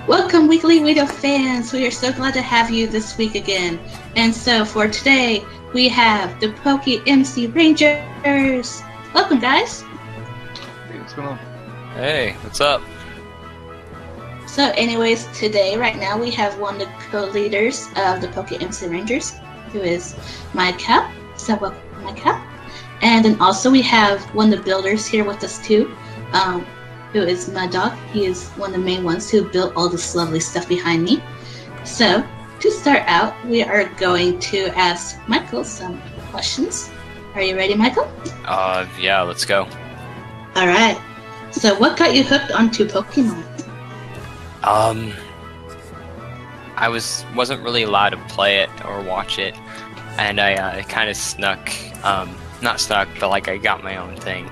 Welcome, weekly Weedle fans. We are so glad to have you this week again. And so for today, we have the PokeMC Rangers. Welcome, guys. Hey, what's going on? Hey, what's up? So anyways, today, right now, we have one of the co-leaders of the PokeMC Rangers, who is my Cap. So welcome, my Cap. And then also we have one of the builders here with us too, who is my dog. He is one of the main ones who built all this lovely stuff behind me. So to start out, we are going to ask Michael some questions. Are you ready, Michael? Yeah, let's go. All right. So what got you hooked onto Pokemon? I wasn't really allowed to play it or watch it, and I kind of snuck, not snuck, but like I got my own thing,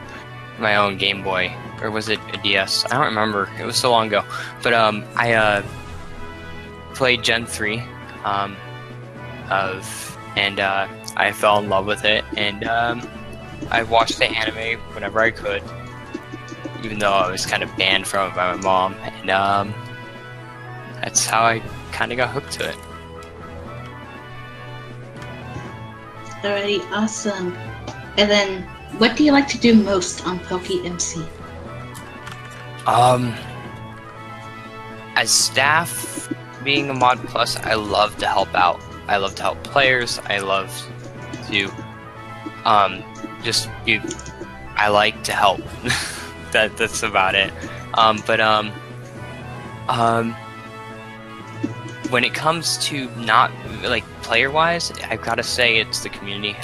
my own Game Boy, or was it a DS? I don't remember. It was so long ago. But I played Gen 3, and I fell in love with it, and I watched the anime whenever I could, even though I was kind of banned from it by my mom, and that's how I kind of got hooked to it. Alrighty, awesome. And then, what do you like to do most on PokeMC? As staff, being a Mod Plus, I love to help out. I love to help players. I love to, I like to help. That's about it. When it comes to not, like, player-wise, I've got to say it's the community.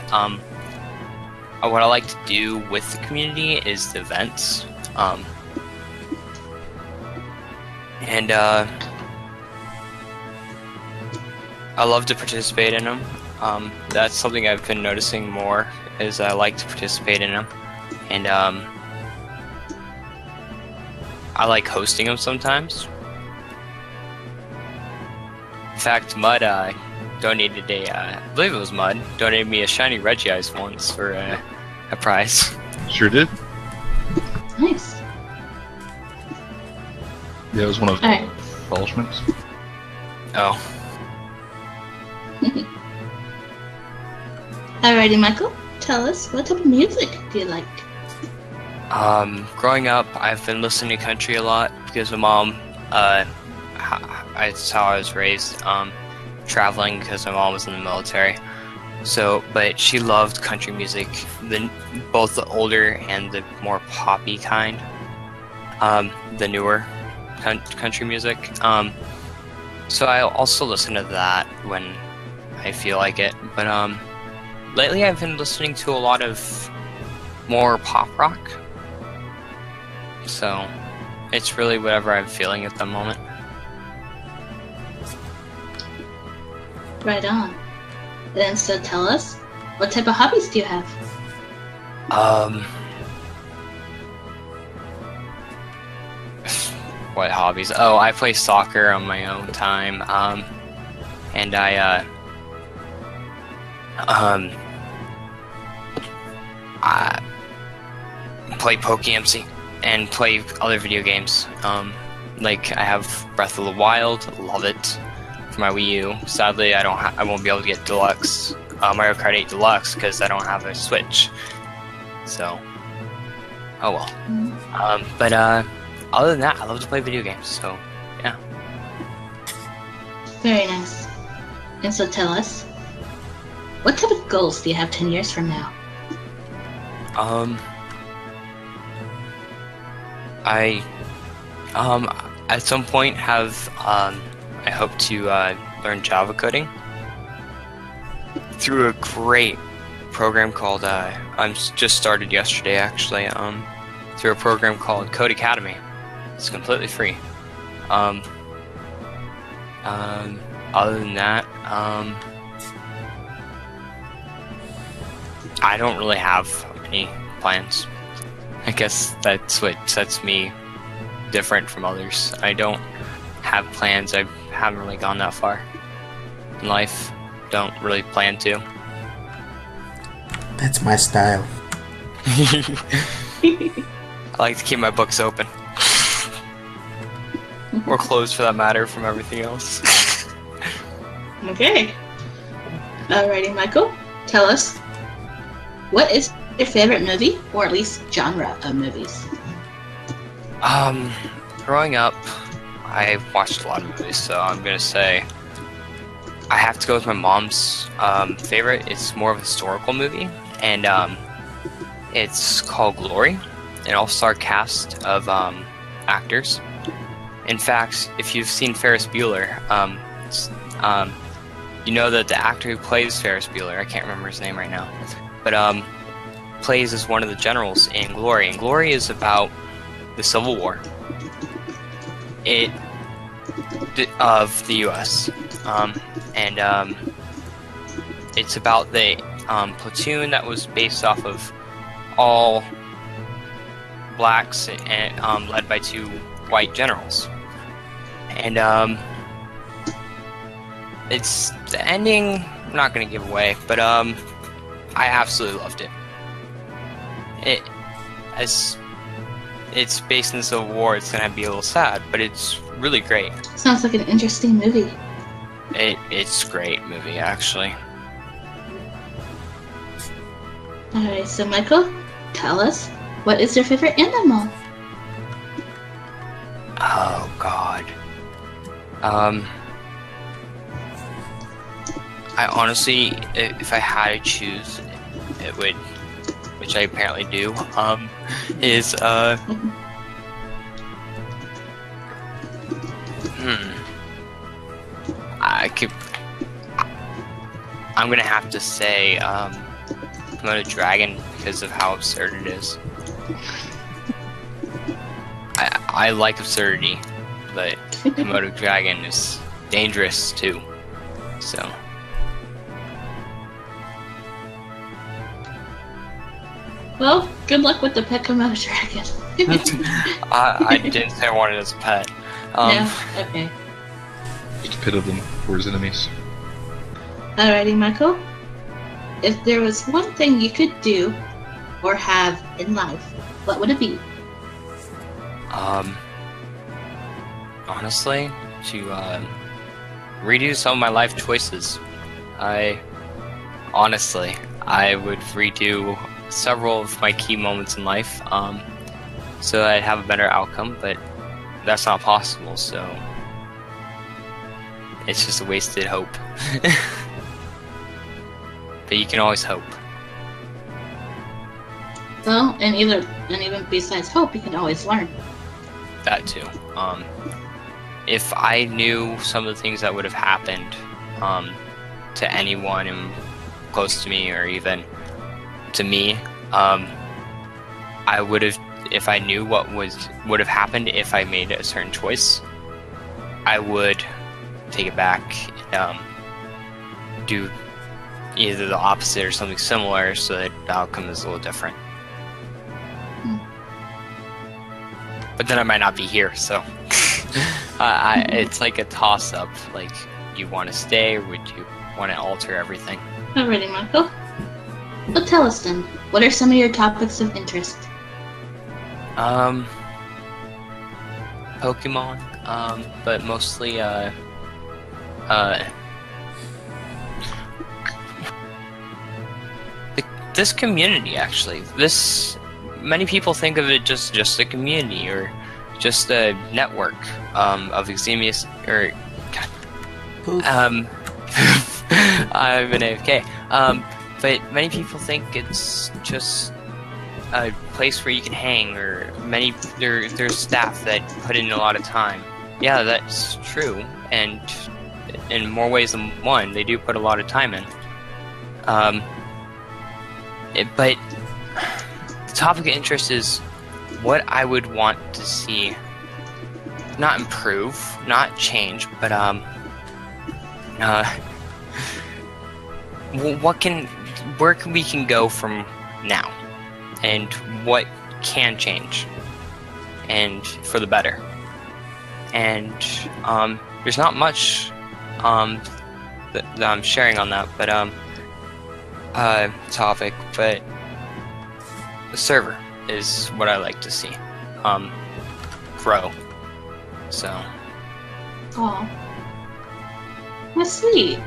What I like to do with the community is the events. I love to participate in them. That's something I've been noticing more, is I like to participate in them. And I like hosting them sometimes. In fact, Mud donated I believe it was Mud, donated me a shiny Regice once for a prize. Sure did. Nice. Yeah, it was one of the Alright. embellishments. Oh. Alrighty, Michael. Tell us, what type of music do you like? Growing up, I've been listening to country a lot because my mom, that's how I was raised, traveling because my mom was in the military. So, but she loved country music, both the older and the more poppy kind, the newer country music. So I also listen to that when I feel like it. But lately I've been listening to a lot of more pop rock. So it's really whatever I'm feeling at the moment. Right on. Then, so tell us, what type of hobbies do you have? What hobbies? Oh, I play soccer on my own time, and I play PokeMC and play other video games. Like I have Breath of the Wild, love it, for my Wii U. Sadly, I won't be able to get Deluxe, Mario Kart 8 Deluxe, because I don't have a Switch. So, oh well. But other than that, I love to play video games. So, yeah. Very nice. And so tell us, what type of goals do you have 10 years from now? I at some point have I hope to learn Java coding through a great program called I'm just started yesterday actually, through a program called Code Academy. It's completely free. Other than that, I don't really have any plans. I guess that's what sets me different from others. I don't have plans. I haven't really gone that far in life. Don't really plan to. That's my style. I like to keep my books open. or clothes for that matter, from everything else. Okay. Alrighty, Michael. Tell us, what is your favorite movie, or at least genre of movies? Growing up, I watched a lot of movies, so I'm gonna say I have to go with my mom's favorite. It's more of a historical movie, and it's called Glory, an all-star cast of actors. In fact, if you've seen Ferris Bueller, you know that the actor who plays Ferris Bueller, I can't remember his name right now, but plays as one of the generals in Glory. And Glory is about the Civil War of the U.S. And it's about the platoon that was based off of all blacks and led by 2 white generals. And it's the ending. I'm not gonna give away, but I absolutely loved it. As it's based in the Civil War, it's gonna be a little sad, but it's really great. Sounds like an interesting movie. It's a great movie, actually. Alright, so Michael, tell us, what is your favorite animal? Oh God. I honestly, if I had to choose, it would, which I apparently do, is I'm gonna have to say Komodo dragon because of how absurd it is. I like absurdity, but Komodo dragon is dangerous too. So. Well, good luck with the pet Komodo dragon. I didn't say I wanted it as a pet. No? Okay. Just pit of them for his enemies. Alrighty, Michael. If there was one thing you could do or have in life, what would it be? Honestly, to redo some of my life choices. I would redo several of my key moments in life, so that I'd have a better outcome, but that's not possible, so it's just a wasted hope. But you can always hope. Well, and even besides hope, you can always learn. That too. If I knew some of the things that would have happened to anyone close to me, or even to me, I would have. If I knew what would have happened if I made a certain choice, I would take it back and do either the opposite or something similar, so that the outcome is a little different. But then I might not be here, so it's like a toss-up. Like, do you want to stay, or would you want to alter everything? Alrighty, Michael. Well, tell us then, what are some of your topics of interest? Pokemon, but mostly, this community, actually. Many people think of it just a community, or just a network, of extremists, or, I'm an AFK, but many people think it's just a place where you can hang, or there's staff that put in a lot of time. Yeah, that's true, and in more ways than one, they do put a lot of time in. But the topic of interest is what I would want to see, not improve, not change, but where we can go from now, and what can change, and for the better. And there's not much that I'm sharing on that, but topic, but the server is what I like to see grow. So Oh, that's sweet.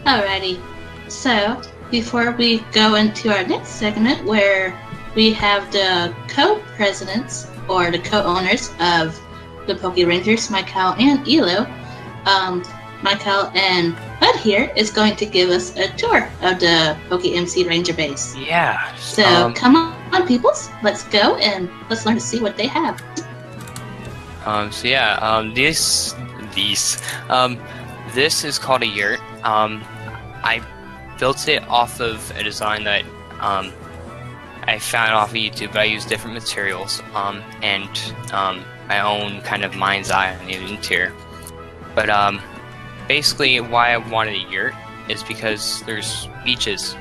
Alrighty. So, before we go into our next segment, where we have the co-presidents or the co-owners of the Poke Rangers, Michael and Elo, Michael and Bud here is going to give us a tour of the PokeMC Ranger base. Yeah. So come on, peoples, let's go and let's learn to see what they have. This is called a yurt. I built it off of a design that I found off of YouTube, but I used different materials and my own kind of mind's eye on the interior. But basically, why I wanted a yurt is because there's beaches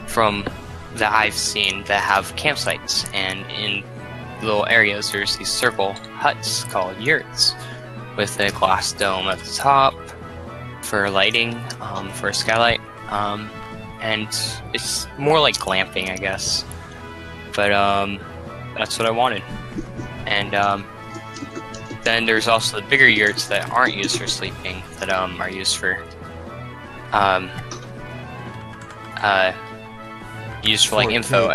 that I've seen that have campsites, and in little areas there's these circle huts called yurts with a glass dome at the top for lighting, for a skylight, and it's more like glamping, I guess. But that's what I wanted. And then there's also the bigger yurts that aren't used for sleeping, that are used for like info.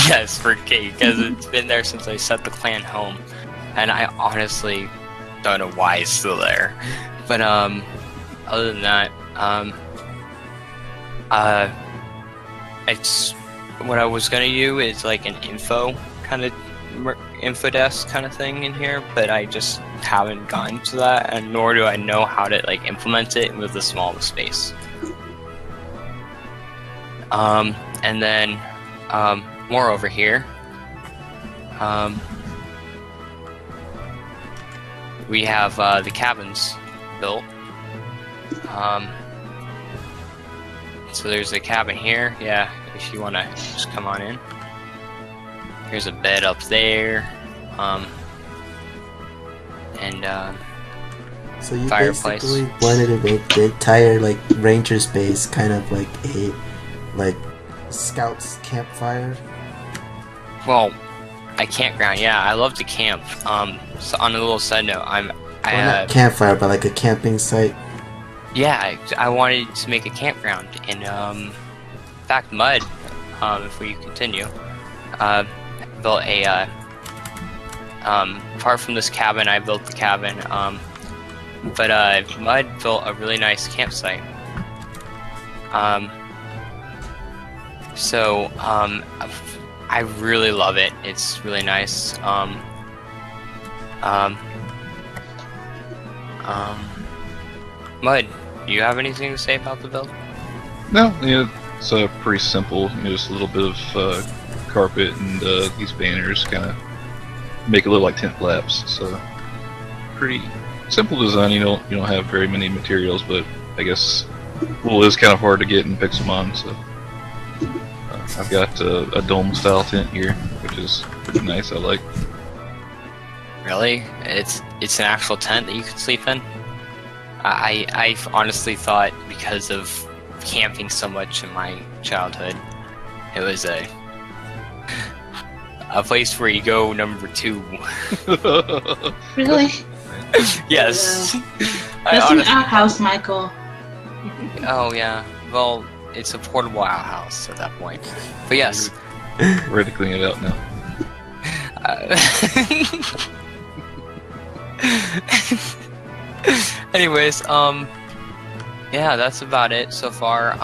Yes, for Kate, because it's been there since I set the clan home, and I honestly don't know why it's still there. But other than that, it's what I was gonna do is like an info desk kind of thing in here, but I just haven't gotten to that, and nor do I know how to like implement it with the small space. And then more over here, we have the cabins built. So there's a cabin here, yeah, if you want to just come on in. Here's a bed up there, and so you fireplace. basically wanted to make the entire like ranger space kind of like a scouts campfire. Well, a campground, yeah, I love to camp. So on a little side note, Not campfire, but like a camping site. Yeah, I wanted to make a campground, and in fact, Mud, if we continue, built a, apart from this cabin, I built the cabin, but Mud built a really nice campsite. So, I really love it. It's really nice. Mud, do you have anything to say about the build? No, it's pretty simple. Just a little bit of carpet and these banners, kind of make it look like tent flaps. So pretty simple design. You don't have very many materials, but I guess wool is kind of hard to get in Pixelmon. So I've got a dome style tent here, which is pretty nice. I like. Really? It's an actual tent that you can sleep in? I honestly thought, because of camping so much in my childhood, it was a place where you go number 2. Really? Yes. That's an outhouse, Michael. Oh yeah. Well, it's a portable outhouse at that point. But yes. We're to clean it out now. Anyways, yeah, that's about it so far.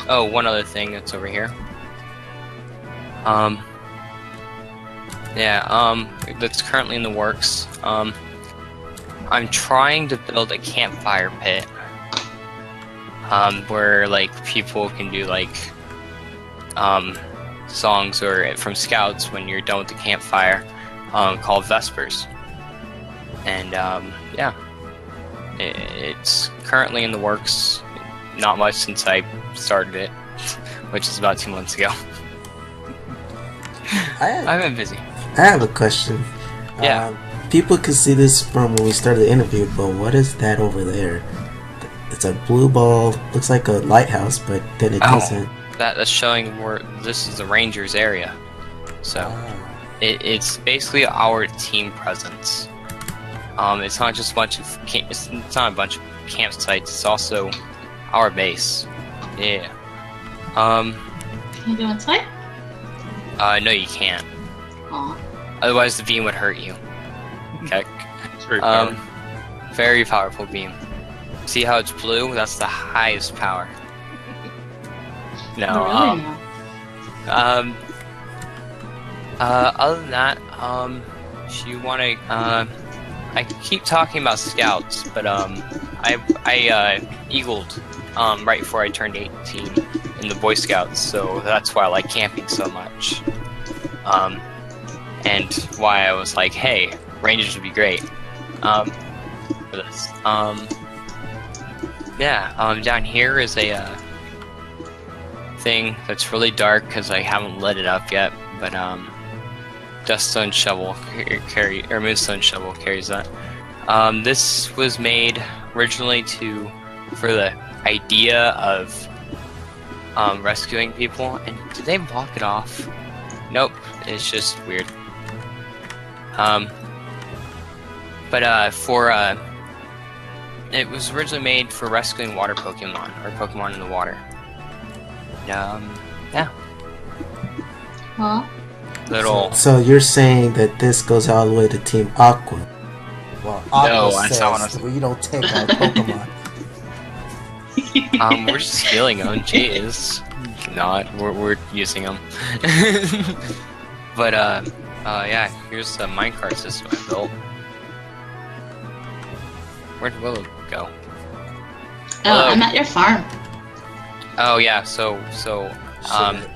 Oh, one other thing that's over here. That's currently in the works. I'm trying to build a campfire pit, where like people can do like songs or from Scouts when you're done with the campfire, called Vespers. And yeah, it's currently in the works. Not much since I started it, which is about 2 months ago. I've been busy. I have a question. Yeah. People could see this from when we started the interview, but what is that over there? It's a blue ball. Looks like a lighthouse, but then it doesn't. That's showing where this is the Rangers area. So it's basically our team presence. It's not just a bunch of it's not a bunch of campsites. It's also our base. Yeah. Can you go inside? No, you can't. Aw. Otherwise, the beam would hurt you. Okay. It's very powerful. Very powerful beam. See how it's blue? That's the highest power. No. Oh, really? Other than that, if you want to, I keep talking about scouts, but I eagled right before I turned 18 in the Boy Scouts, so that's why I like camping so much. And why I was like, hey, Rangers would be great for this. Down here is a thing that's really dark because I haven't lit it up yet, but Duststone Shovel Moonstone Shovel carries that. This was made originally for the idea of rescuing people. And did they block it off? Nope, it's just weird. It was originally made for rescuing water Pokemon, or Pokemon in the water. Yeah. Huh? Little. So you're saying that this goes all the way to Team Aqua? Well, Aqua No, says I saw we don't take our Pokemon. We're just stealing them. Jeez. Not. We're using them. But yeah. Here's the minecart system I built. Where'd Willow go? Oh, I'm at your farm. Oh yeah. So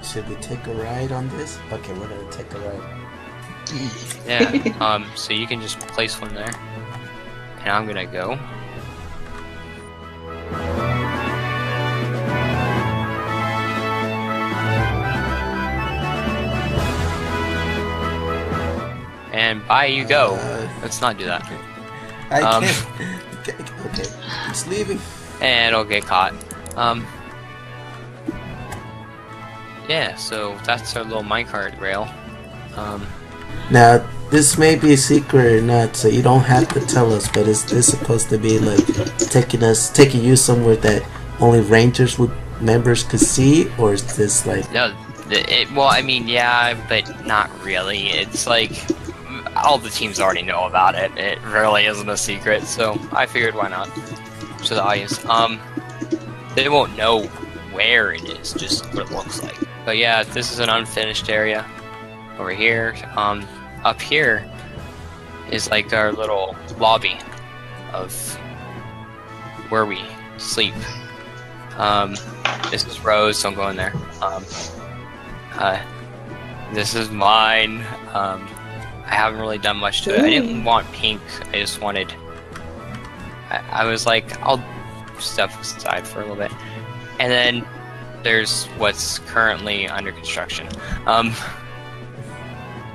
should we take a ride on this? Okay, we're gonna take a ride. yeah. So you can just place one there, and I'm gonna go. And by you go. Let's not do that. I can't. Okay, it's leaving. And it'll get caught. Yeah, so that's our little minecart rail. Now, this may be a secret or not, so you don't have to tell us, but is this supposed to be like taking you somewhere that only Rangers members could see, or is this like... No, well, I mean, yeah, but not really. It's like, all the teams already know about it. It really isn't a secret, so I figured why not. To the audience. They won't know where it is, just what it looks like. But yeah, this is an unfinished area over here. Up here is like our little lobby of where we sleep. This is Rose, don't go in there. This is mine. I haven't really done much to it. I didn't want pink, I just wanted... I was like, I'll step aside for a little bit. And then there's what's currently under construction.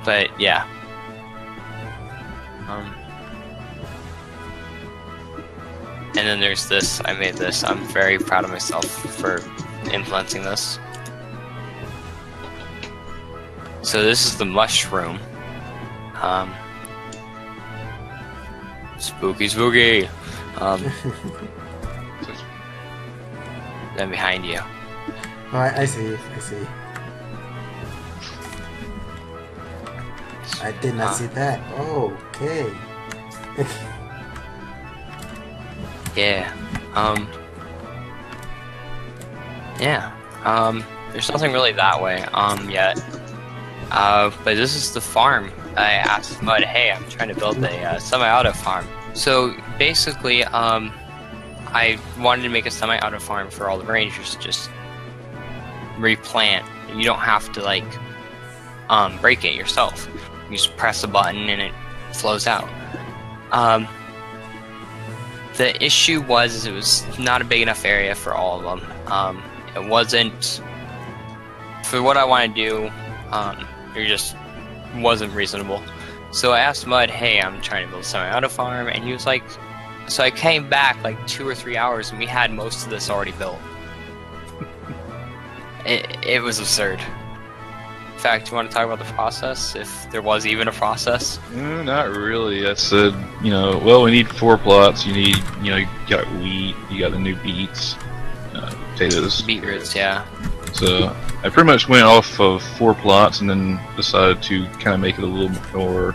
But yeah. And then there's this. I made this. I'm very proud of myself for implementing this. So this is the mushroom. Spooky, spooky. Then behind you. Oh, I see. I did not see that. Okay. Yeah. Yeah. There's nothing really that way, yet. But this is the farm. I asked Mud, hey, I'm trying to build a semi-auto farm. So basically, I wanted to make a semi-auto farm for all the Rangers to just replant. You don't have to like break it yourself. You just press a button and it flows out. The issue was it was not a big enough area for all of them. It wasn't for what I want to do. It just wasn't reasonable. So I asked Mud, hey, I'm trying to build a semi-auto farm, and he was like, so I came back like 2 or 3 hours and we had most of this already built. It was absurd. In fact, do you want to talk about the process, if there was even a process? Not really. I said, well, we need 4 plots. You need, you got wheat, you got the new beets, potatoes. Beetroots, yeah. So I pretty much went off of 4 plots and then decided to kind of make it a little more,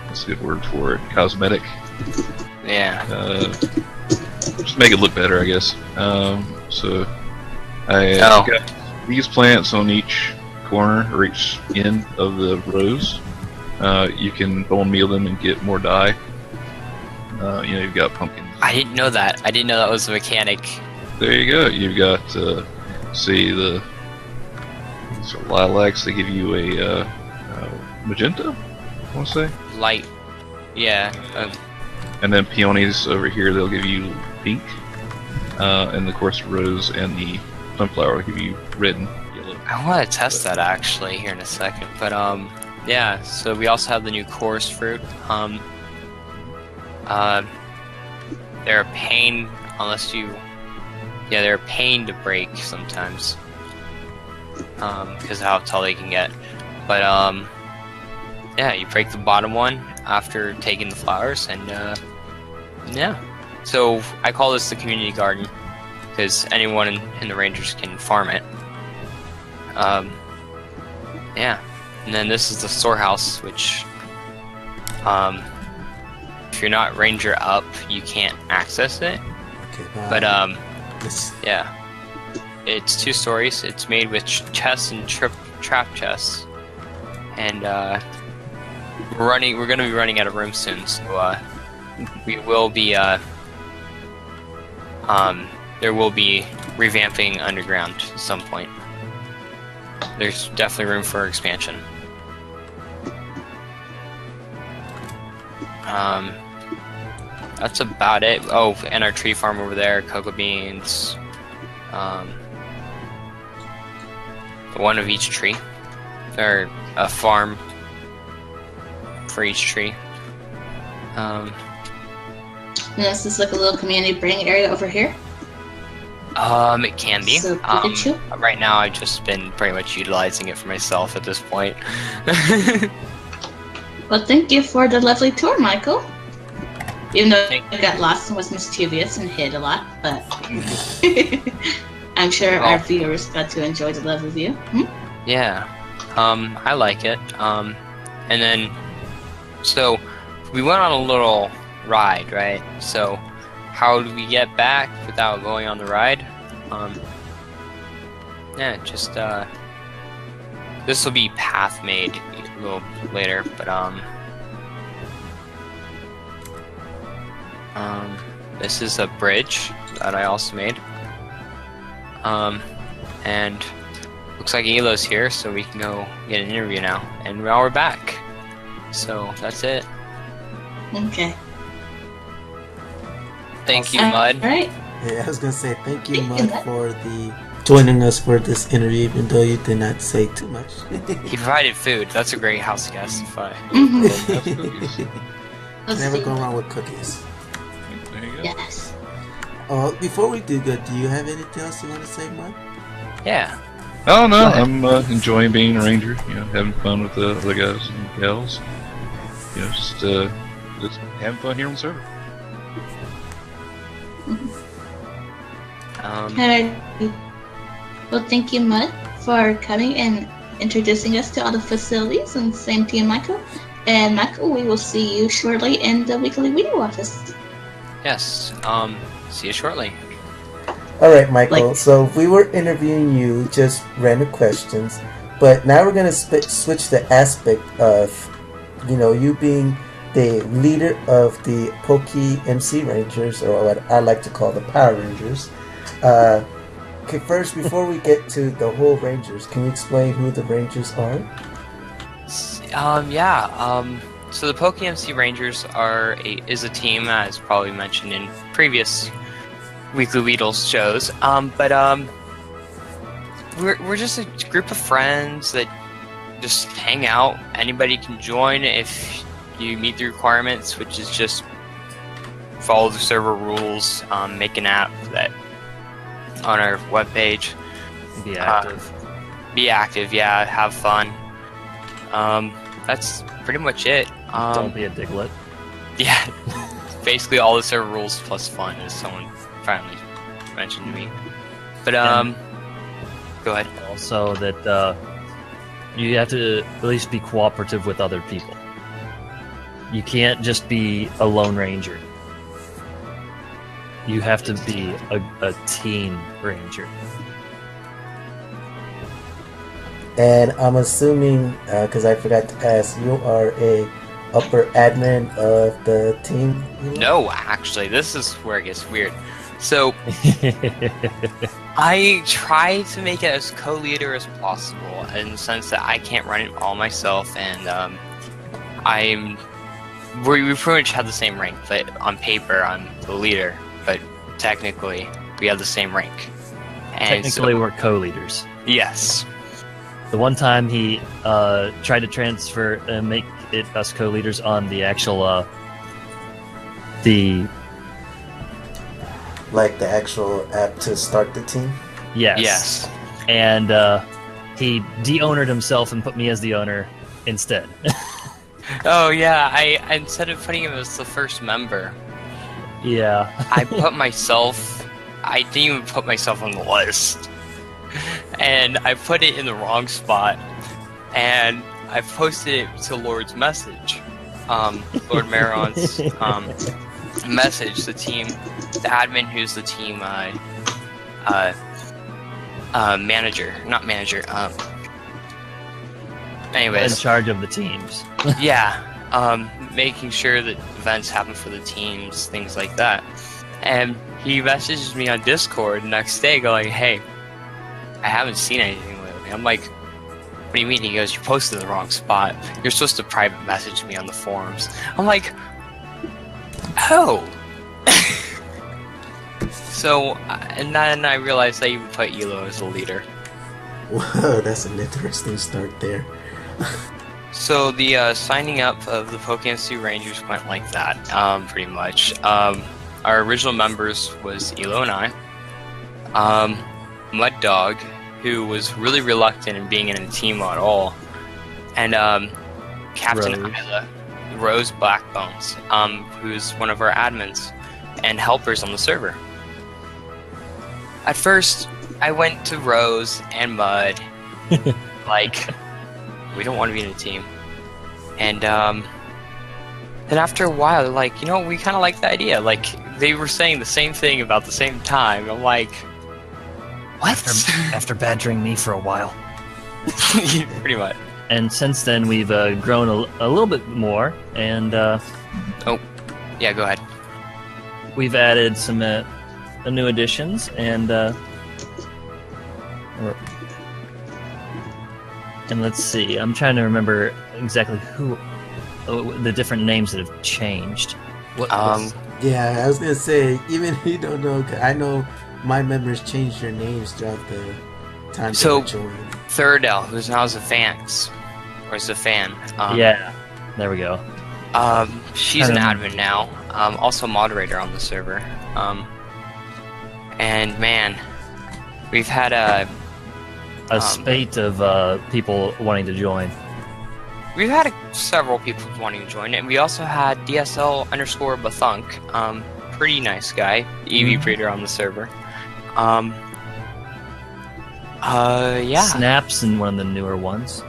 what's a good word for it? Cosmetic. Yeah. Just make it look better, I guess. So I got these plants on each corner or each end of the rows. You can bone meal them and get more dye. You've got pumpkin. I didn't know that. I didn't know that was a mechanic. There you go. You've got, see, the lilacs. They give you a magenta, I want to say. Light. Yeah. And then peonies over here, they'll give you pink. And of course, rose and the sunflower will give you red and yellow. I want to test that actually here in a second. But yeah. So we also have the new chorus fruit. They're a pain unless you. Yeah, they're a pain to break sometimes. Because of how tall they can get. But yeah, you break the bottom one after taking the flowers, and yeah. So I call this the community garden because anyone in the Rangers can farm it. Yeah, and then this is the storehouse, which if you're not Ranger up, you can't access it. Okay, but yeah, it's 2 stories. It's made with chests and trap chests, and we're going to be running out of room soon. So we will be there will be revamping underground at some point. There's definitely room for expansion. That's about it. Oh, and our tree farm over there, cocoa beans. One of each tree. Or a farm for each tree. This is like a little community brain area over here. It can be. So, right now, I've just been pretty much utilizing it for myself at this point. Well, thank you for the lovely tour, Michael. Even though I got lost and was mischievous and hid a lot, but I'm sure our viewers got to enjoy the lovely view. Yeah, I like it. And then, so we went on a little ride, right? So how do we get back without going on the ride? Yeah, just this will be path made a little later, but this is a bridge that I also made. And looks like Elo's here, so we can go get an interview now. And now we're back. So that's it. Okay. Thank you, Mud. Right. Yeah, I was gonna say thank you, Mud, for joining us for this interview, even though you did not say too much. He provided food. That's a great house guest. Never go wrong with cookies. There you go. Yes. Before we do that, do you have anything else you want to say, Mud? Yeah. Oh no, I'm enjoying being a ranger. Having fun with the other guys and gals. Just having fun here on the server. Alright. Well, thank you, Mud, for coming and introducing us to all the facilities, and same to you, Michael. And Michael, we will see you shortly in the weekly Weedle office. Yes. See you shortly. Alright, Michael, so we were interviewing you, just random questions, but now we're going to switch the aspect of, you being the leader of the PokeMC Rangers, or what I like to call the Power Rangers. Okay, first, before we get to the whole Rangers, can you explain who the Rangers are? So the PokeMC Rangers is a team, as probably mentioned in previous Weekly Weedles shows. We're just a group of friends that just hang out. Anybody can join if you meet the requirements, which is just follow the server rules, make an app that on our webpage, Be active. Be active, yeah. Have fun. That's pretty much it. Don't be a diglet. Yeah. Basically, all the server rules plus fun, as someone finally mentioned to me. But go ahead. Also, that you have to at least be cooperative with other people. You can't just be a lone ranger. You have to be a team ranger. And I'm assuming, because I forgot to ask, you are a upper admin of the team? No, actually, this is where it gets weird. So, I try to make it as co-leader as possible, in the sense that I can't run it all myself, and we pretty much have the same rank, but on paper I'm the leader, but technically we have the same rank. And Technically, we're co-leaders. Yes. The one time he tried to transfer and make it us co-leaders on the actual Like the actual app to start the team? Yes. And he de-ownered himself and put me as the owner instead. Oh yeah, I instead of putting him as the first member, Yeah. I put myself. I didn't even put myself on the list, and I put it in the wrong spot, and I posted it to Lord's message, Lord Maron's message. The admin who's the team manager, not manager. Anyways, In charge of the teams. yeah, making sure that events happen for the teams, things like that. And he messages me on Discord the next day going, "Hey, I haven't seen anything lately." I'm like, "What do you mean?" He goes, "You posted in the wrong spot. You're supposed to private message me on the forums." I'm like, "Oh." So, and then I realized I even put Elo as the leader. Whoa, that's an interesting start there. So the signing up of the PokeMC Rangers went like that, pretty much. Our original members was Elo and I, Mud Dog, who was really reluctant in being in a team at all, and Captain Rose. Isla, Rose Blackbones, who's one of our admins and helpers on the server. At first, I went to Rose and Mud, like, we don't want to be in a team. And then after a while, they're like, we kind of like the idea. Like, they were saying the same thing about the same time. I'm like, what? After badgering me for a while. Pretty much. And since then, we've grown a little bit more, and Yeah, go ahead. we've added some new additions, and let's see. I'm trying to remember exactly the different names that have changed. Yeah, I was gonna say, even if you don't know, 'cause I know my members changed their names throughout the time So- they joined. Thirdel, who's now a fan. Yeah, there we go. She's an admin now. Also moderator on the server. And man, we've had a spate of people wanting to join. We've had several people wanting to join, and we also had DSL_Bathunk, pretty nice guy, EV breeder on the server. Yeah. Snaps and one of the newer ones.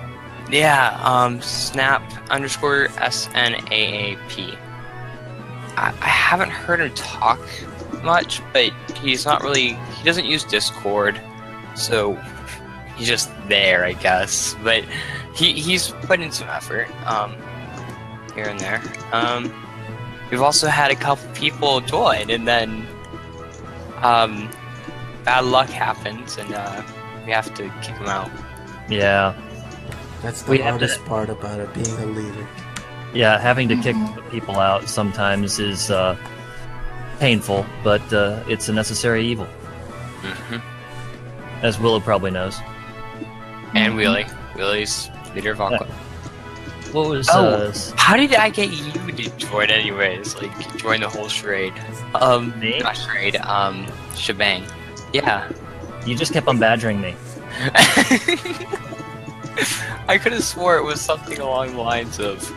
Yeah, Snap_SNAAP. I haven't heard him talk much, but he doesn't use Discord, so he's just there, I guess. But he's put in some effort, here and there. We've also had a couple people join, and then, bad luck happens, and, we have to kick them out. Yeah. That's We the have to- hardest part about it, being a leader. Yeah, having to kick people out sometimes is painful, but it's a necessary evil, Mm-hmm. as Willow probably knows. And Willie's leader of Aqua. What was How did I get you to join anyways? Like, join the whole charade. Me? Not charade, shebang. Yeah. You just kept on badgering me. I could have swore it was something along the lines of,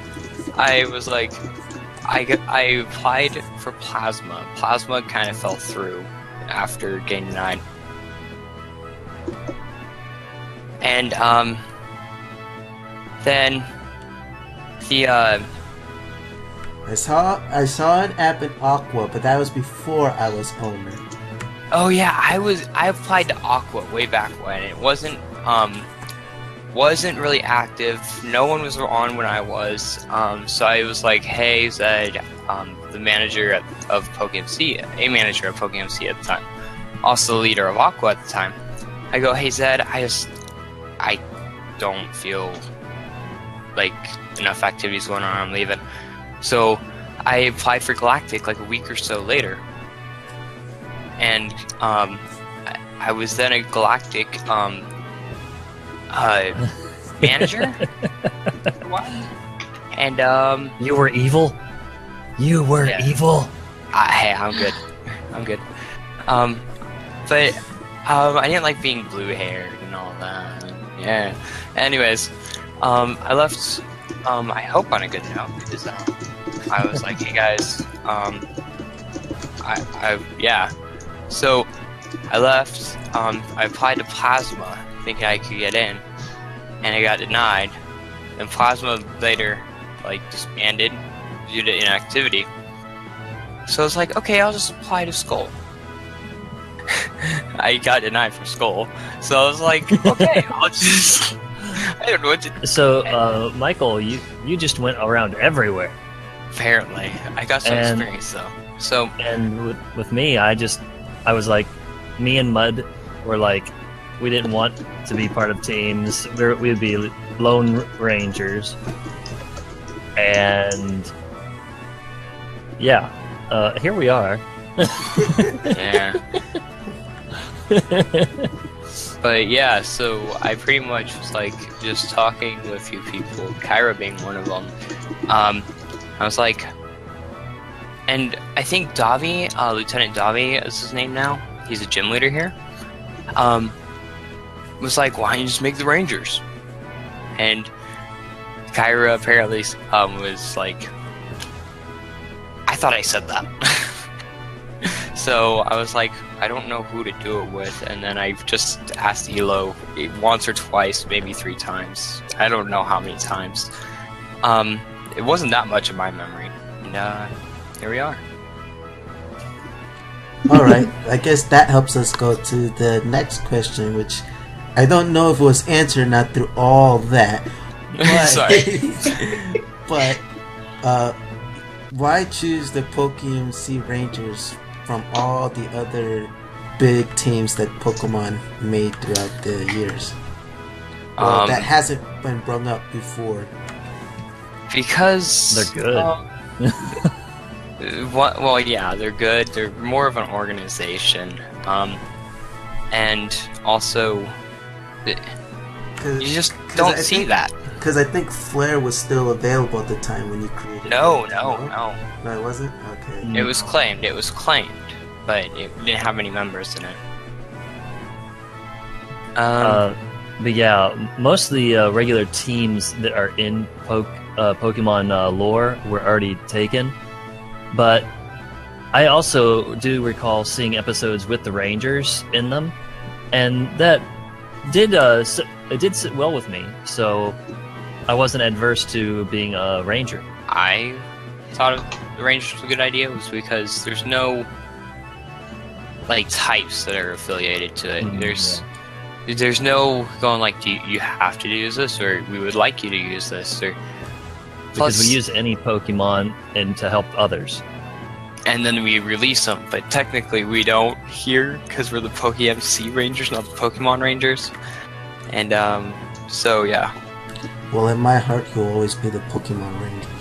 I was like, I applied for plasma. Plasma kind of fell through after getting denied. And then the I saw an app in Aqua, but that was before I was owner. oh yeah, I applied to Aqua way back when. It wasn't really active. No one was on when I was. So I was like, hey Zed, the manager of PokeMC, a manager of PokeMC at the time, also the leader of Aqua at the time. I go, hey Zed, I don't feel like enough activities going on. I'm leaving. So I applied for Galactic like a week or so later, and I was then a Galactic manager for a while. And You were evil? You were Yeah. evil? hey, I'm good. But I didn't like being blue-haired and all that. Yeah. Anyways, I left. I hope on a good note because I was like, hey guys, yeah. So I left. I applied to Plasma, thinking I could get in, and I got denied. And Plasma later, like, disbanded due to inactivity. So I was like, okay, I'll just apply to Skull. I got denied from Skull, so I was like, okay, I'll just. I don't know what to. So, Michael, you just went around everywhere. Apparently, I got some And- experience though. So And with me, I was like, me and Mud were like, we didn't want to be part of teams. We'd be lone rangers. And yeah, here we are. yeah. But yeah, so I pretty much was like just talking to a few people, Kyra being one of them. I was like, and I think Davi, Lieutenant Davi is his name now. He's a gym leader here. Was like, why don't you just make the Rangers? And Kyra apparently was like, I thought I said that. So I was like, I don't know who to do it with, and then I just asked Elo once or twice, maybe 3 times. I don't know how many times. It wasn't that much in my memory, and here we are. Alright, I guess that helps us go to the next question, which I don't know if it was answered or not through all that. But, Sorry. but why choose the PokeMC Rangers from all the other big teams that Pokemon made throughout the years? Well, that hasn't been brought up before. Because They're good. well, yeah, they're good. They're more of an organization, and also you just don't see that. Because I think Flare was still available at the time when you created No, it. no. No, it wasn't? Okay. It was claimed, but it didn't have any members in it. But yeah, most of the regular teams that are in Pokemon lore were already taken. But I also do recall seeing episodes with the Rangers in them, and that did it did sit well with me. So I wasn't adverse to being a Ranger. I thought of the Rangers was a good idea was because there's no like types that are affiliated to it. There's no going like, you have to use this, or we would like you to use this, or Because we use any Pokemon and to help others. and then we release them, but technically we don't here because we're the PokeMC Rangers, not the Pokemon Rangers. And so yeah. Well, in my heart, you'll always be the Pokemon Rangers.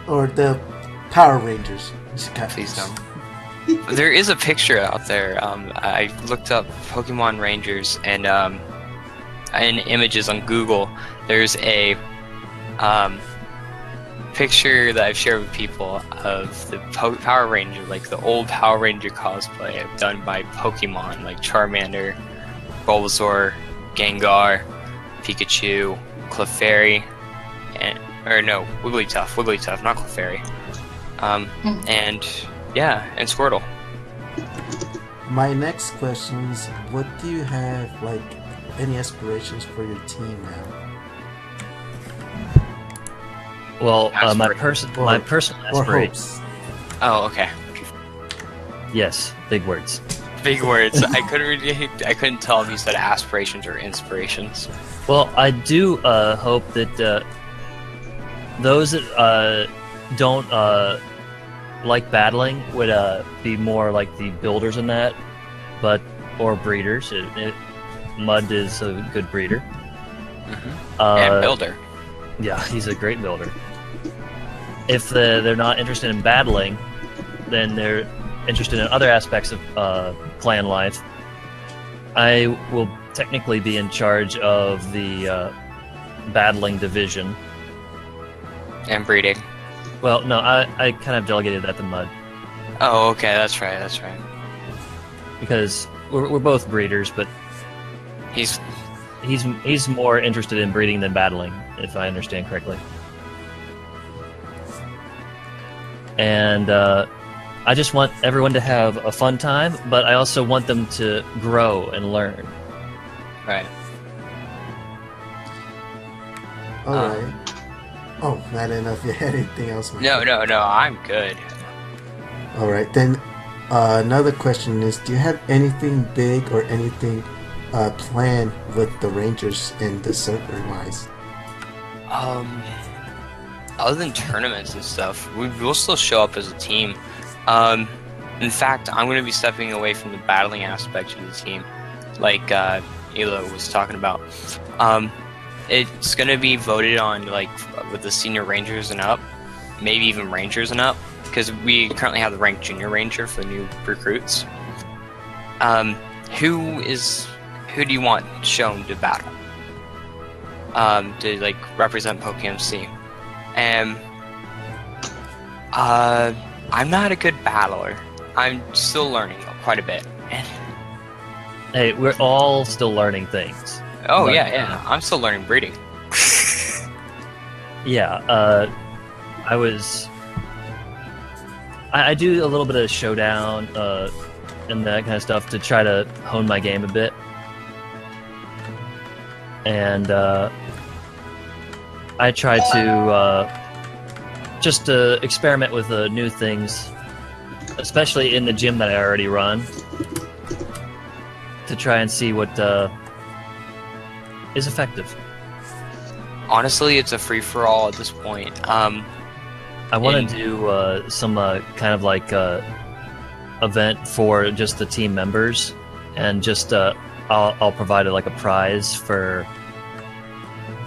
Or the Power Rangers. Please don't. There is a picture out there. I looked up Pokemon Rangers, and in images on Google, there's a picture that I've shared with people of the Power Ranger, like the old Power Ranger cosplay done by Pokemon, like Charmander, Bulbasaur, Gengar, Pikachu, Clefairy, Wigglytuff, not Clefairy. And yeah, and Squirtle. My next question is, what do you have, like, any aspirations for your team now? Well, my personal aspiration. Hopes. Oh, okay. Yes, big words. Big words. I couldn't tell if you said aspirations or inspirations. Well, I do hope that those that don't like battling would be more like the builders in that, or breeders. Mud is a good breeder. And builder. Yeah, he's a great builder. If they're not interested in battling, then they're interested in other aspects of clan life. I will technically be in charge of the battling division. And breeding. Well, no, I kind of delegated that to Mud. Oh, okay, that's right. Because we're both breeders, but He's he's more interested in breeding than battling, if I understand correctly. And I just want everyone to have a fun time, but I also want them to grow and learn. right. Alright. Oh, I didn't know if you had anything else. No, I'm good. Alright, then another question is, do you have anything big or anything planned with the Rangers and the server-wise? Other than tournaments and stuff, we'll still show up as a team. In fact, I'm going to be stepping away from the battling aspect of the team, like Elo was talking about. It's going to be voted on, like, with the senior Rangers and up, maybe even Rangers and up, because we currently have the ranked junior Ranger for new recruits. Who do you want shown to battle? To, like, represent PokeMC? And I'm not a good battler. I'm still learning quite a bit. Hey, we're all still learning things. Oh, But, yeah. I'm still learning breeding. Yeah, I do a little bit of showdown and that kind of stuff to try to hone my game a bit. And I try to just experiment with new things, especially in the gym that I already run, to try and see what is effective. Honestly, it's a free-for-all at this point. I want to do some kind of like event for just the team members, and just I'll provide like a prize for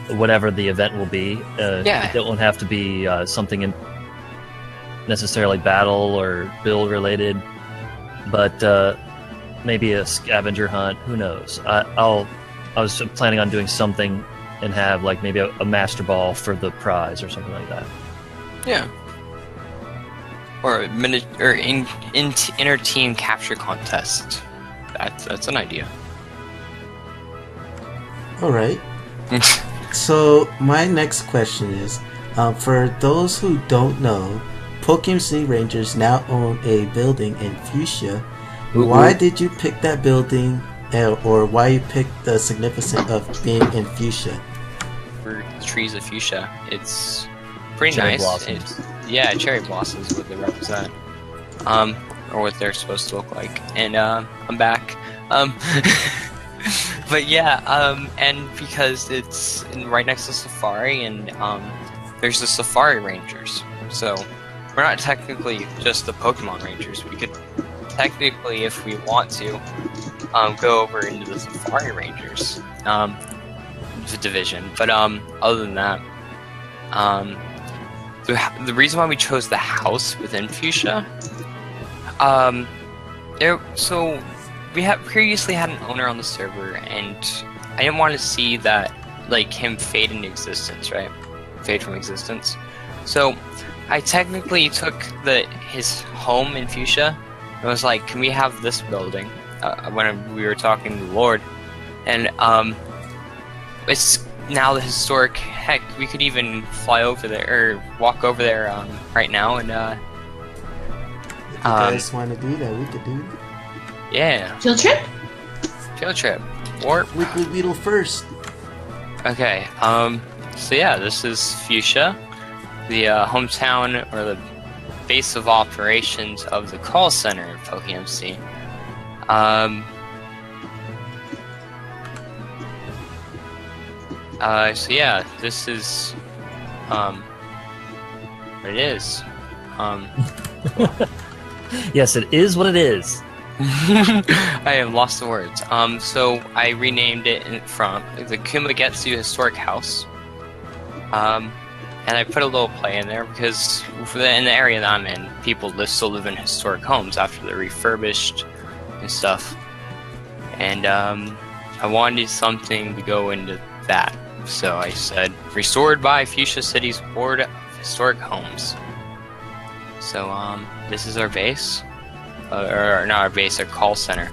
whatever the event will be. Yeah. It won't have to be something necessarily battle or build related, but maybe a scavenger hunt. Who knows? I was planning on doing something and have like maybe a master ball for the prize or something like that. Yeah. Or inter-team capture contest. That's an idea. Alright. So, my next question is, for those who don't know, PokeMC Rangers now own a building in Fuchsia. Why did you pick that building, or why you picked the significance of being in Fuchsia? For the trees of Fuchsia, it's pretty Cherry nice. blossoms. Yeah, cherry blossoms is what they represent, or what they're supposed to look like. And I'm back. But yeah, and because it's right next to Safari, and there's the Safari Rangers, so we're not technically just the Pokemon Rangers. We could technically, if we want to, go over into the Safari Rangers division. But other than that, the reason why we chose the house within Fuchsia, so we have previously had an owner on the server, and I didn't want to see that, like, him fade into existence, right? Fade from existence. So I technically took his home in Fuchsia and was like, can we have this building? When we were talking to the Lord, And it's now the historic. Heck, we could even fly over there or walk over there right now, and If you guys want to do that, we could do it. yeah, Field trip? field trip. Or Weekly Weedle first. okay, so yeah, this is Fuchsia, the hometown or the base of operations of the call center of PokeMC. So yeah, this is what it is. Yes, it is what it is. I have lost the words. So I renamed it from the Kumagetsu Historic House. And I put a little play in there because in the area that I'm in, people still live in historic homes after they're refurbished and stuff. And I wanted something to go into that. So I said, restored by Fuchsia City's Board of Historic Homes. So this is our base. Or not our base, our call center.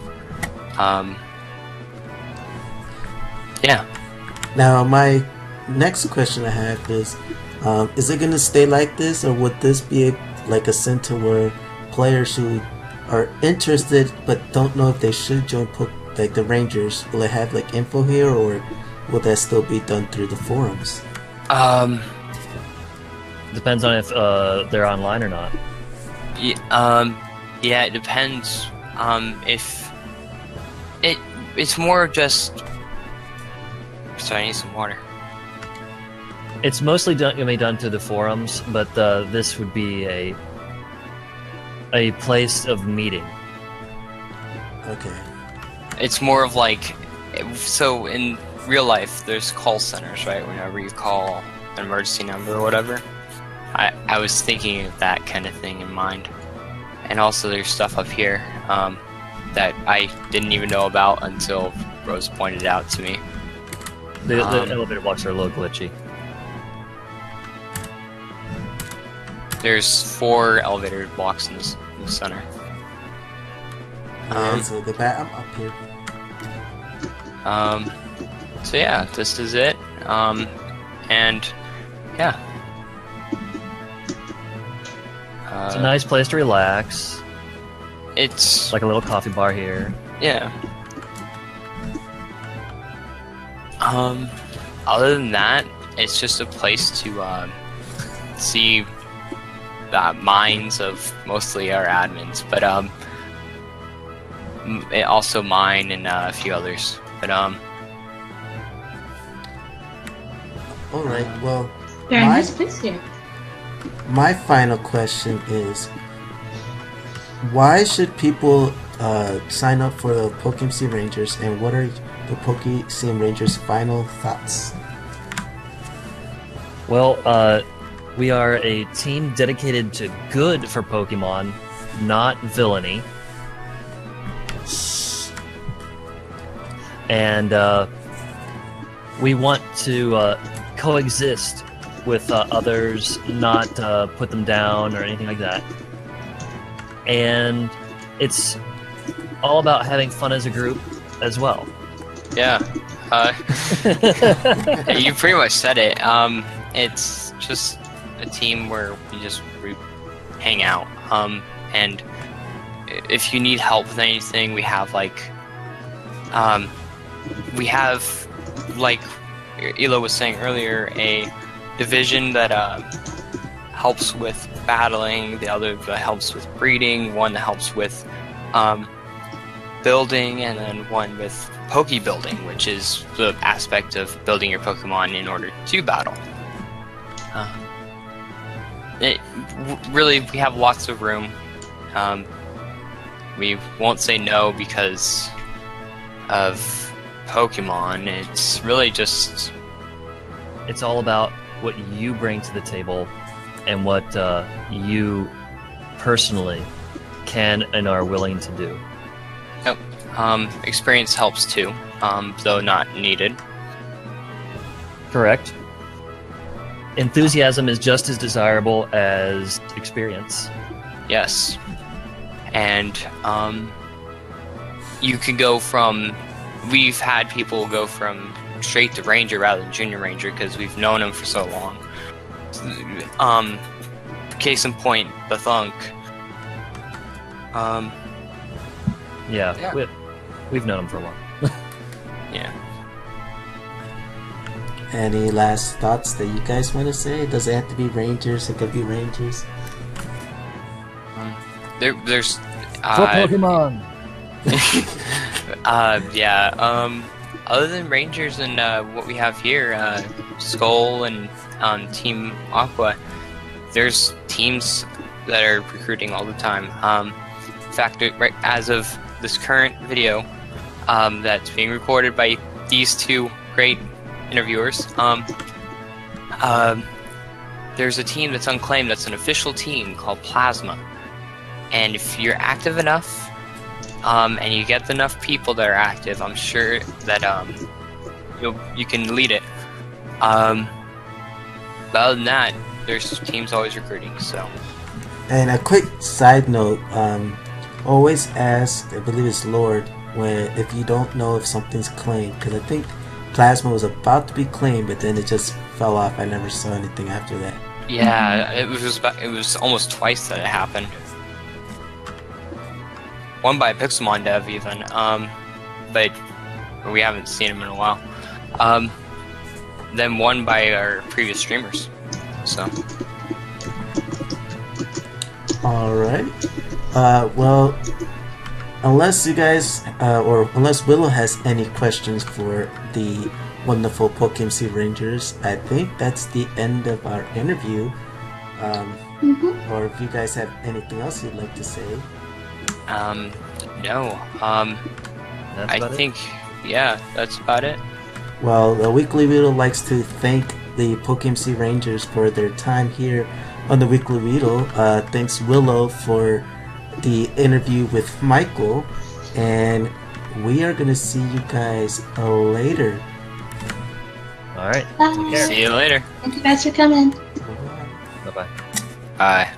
Yeah. Now, my next question I have is it going to stay like this, or would this be like a center where players who are interested but don't know if they should join like the Rangers, will it have like info here, or will that still be done through the forums? Depends on if they're online or not. Yeah, it depends. If it's more just. Sorry, I need some water. It's mostly gonna be done through the forums, but this would be a place of meeting. Okay. It's more of like, so in real life, there's call centers, right? Whenever you call an emergency number or whatever. I was thinking of that kind of thing in mind. And also there's stuff up here that I didn't even know about until Rose pointed it out to me. The elevator blocks are a little glitchy. There's 4 elevator blocks in the center. So the back, I'm up here. So yeah, this is it. And yeah. It's a nice place to relax. It's like a little coffee bar here. Yeah. Other than that, it's just a place to see the minds of mostly our admins, but also mine and a few others. But All right. Well, Very nice place here. my final question is, why should people sign up for the PokeMC Rangers, and what are the PokeMC Rangers' final thoughts? Well, we are a team dedicated to good for Pokemon, not villainy. And we want to coexist with others, not put them down or anything like that. And it's all about having fun as a group as well. yeah, you pretty much said it. It's just a team where we hang out. And if you need help with anything, we have like Elo was saying earlier, a division that helps with battling, the other that helps with breeding, one that helps with building, and then one with Poke building, which is the aspect of building your Pokemon in order to battle. Really, we have lots of room. We won't say no because of Pokemon. It's really just... It's all about what you bring to the table and what you personally can and are willing to do. Yep. Experience helps too, though not needed. Correct. Enthusiasm is just as desirable as experience. Yes. And you can go from we've had people go from straight to Ranger rather than Junior Ranger because we've known him for so long. Case in point, the Thunk. Yeah. We've known him for a while. Yeah. Any last thoughts that you guys want to say? Does it have to be Rangers? It could be Rangers. There's For Pokemon. Other than Rangers and what we have here, Skull and Team Aqua, there's teams that are recruiting all the time. In fact, right as of this current video that's being recorded by these two great interviewers, there's a team that's unclaimed that's an official team called Plasma. And if you're active enough, and you get enough people that are active, I'm sure that you can lead it. But other than that, there's teams always recruiting. So. And a quick side note: always ask, I believe it's Lord, if you don't know if something's claimed, because I think Plasma was about to be claimed, but then it just fell off. I never saw anything after that. Yeah, it was almost twice that it happened. One by Pixelmon Dev even, but we haven't seen him in a while. Then one by our previous streamers. So. All right. Well, unless you guys, or unless Willow has any questions for the wonderful PokeMC Rangers, I think that's the end of our interview. Or if you guys have anything else you'd like to say. No. That's I think, yeah, that's about it. Well, the Weekly Weedle likes to thank the PokeMC Rangers for their time here on the Weekly Weedle. Thanks, Willow, for the interview with Michael. And we are going to see you guys later. All right. Bye. See you later. Thank you guys for coming. Bye-bye. Bye.